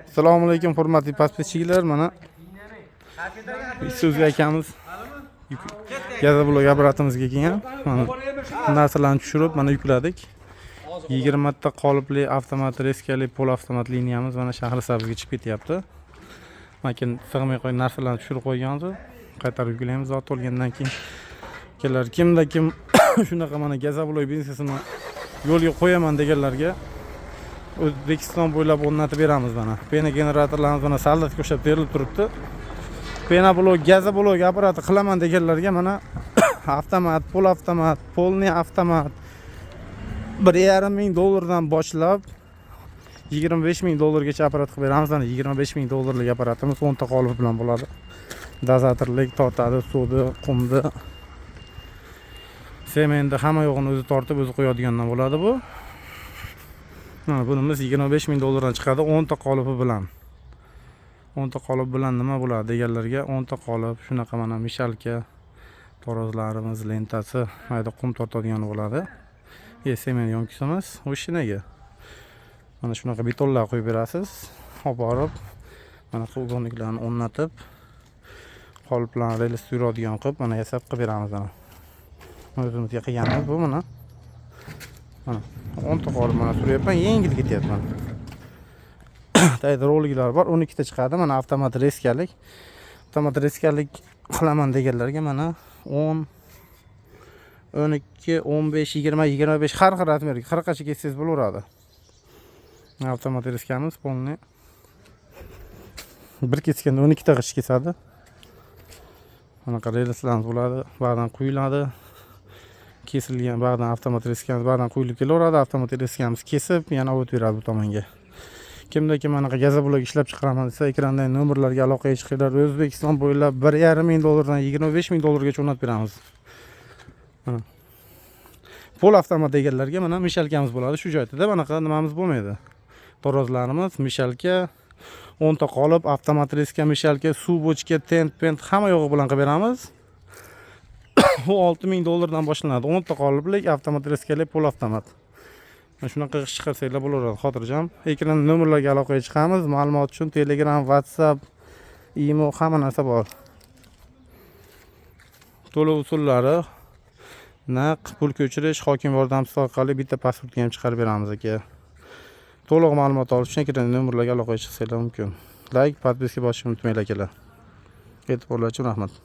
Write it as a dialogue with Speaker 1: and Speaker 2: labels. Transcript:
Speaker 1: Assalomu alaykum hurmatli podpischilar. Mana Isuzu akamiz gaza blok aparatimizga kelgan. Mana narsalarni tushirib, mana yukladik. 20 ta qolipli avtomat reskali pol avtomat liniyamiz mana Shahrisabzga chiqib ketyapti. Makin sig'may qo'ygan narsalarni tushirib qo'yganmiz. Qaytarib yuklaymiz zot to'lgandan keyin. Kelar kimda kim shunaqa mana gaza blok biznesini yo'lga qo'yaman deganlarga O'zbekiston bo'ylab o'rnatib beramiz mana. Pena generatorlarimiz mana soldatga o'xshab berilib turibdi. Pena blok, gaza blok apparati qilaman deganlarga mana avtomat, pol avtomat, polni avtomat 1,5 ming dollardan boshlab 25 ming dollargacha apparat qilib beramiz. Mana 25 ming dollarlik apparatimiz 10 ta qolip bilan bo'ladi. Dozatorlik tortadi, suvni, qumni, sementni hamma yo'g'ini o'zi tortib, o'zi qo'yadigandan bo'ladi bu. Mana bunimiz 25 ming dollardan chiqadi 10 ta qolipi bilan. 10 ta qolip bilan nima bo'ladi deganlarga 10 ta qolip shunaqa mana mishalka torozlarimiz lentasi, mayda qum tortadigani bo'ladi. Sement yonkisimiz o'shinaga. Mana shunaqa betonlar qo'yib berasiz. Olib borib mana uyg'unliklarni o'rnatib qoliplarni relis yuradigan qilib mana yasab qilib beramiz mana. O'zimizga qilganimiz bu mana. Mana 10 ta qolip mana suryapman, yengil ketyapman. Tayda roliklar bor, 12 ta chiqadi. Mana avtomat reskalik. Avtomat reskalik qilaman deganlarga mana 10 12, 15, 20, 25 har xil razmerga 40 gacha ketsangiz bo'laveradi. Avtomat reskamiz polni. Bir ketganda 12 ta g'ish kesadi. Mana relislarimiz bo'ladi, ba'zan quyiladi. Kesilgan ba'zan avtomat reskamiz ba'zan quyilib kelaveradi. Avtomat reskamiz kesib, yana o't beradi bu tomonga. Kimda kim mana gaza blok ishlab chiqaraman desa, ekrandagi nomerlarga aloqaga chiqinglar. O'zbekiston bo'ylab 1,5 ming dollardan 25 ming dollargacha o'rnatib beramiz. Mana pol avtomat deganlarga mana mishalkamiz bo'ladi shu joyda. Bunaqa nimamiz bo'lmaydi. Torozlarimiz, mishalka, 10 ta qolip, avtomat reska, mishalka, suv bochka, tent, pent hamma yo'g'i bilan qilib beramiz. Bu 6 ming dollardan boshlanadi. 10 ta qoliplik avtomat reskali pol avtomat. Mana shunaqa ish chiqarsanglar bo'laveradi, xotirjam. Ekran nomerlarga aloqaga chiqamiz. Ma'lumot uchun Telegram, WhatsApp, imo hamma narsa bor. To'lov usullari naq pul ko'chirish, hokim yordamchisi orqali bitta pasportga ham chiqarib beramiz aka. To'liq ma'lumot olish uchun ekran nomerlarga aloqaga chiqsanglar mumkin. Like, podpiska bosishni unutmanglar akalar. E'tiborlar uchun rahmat.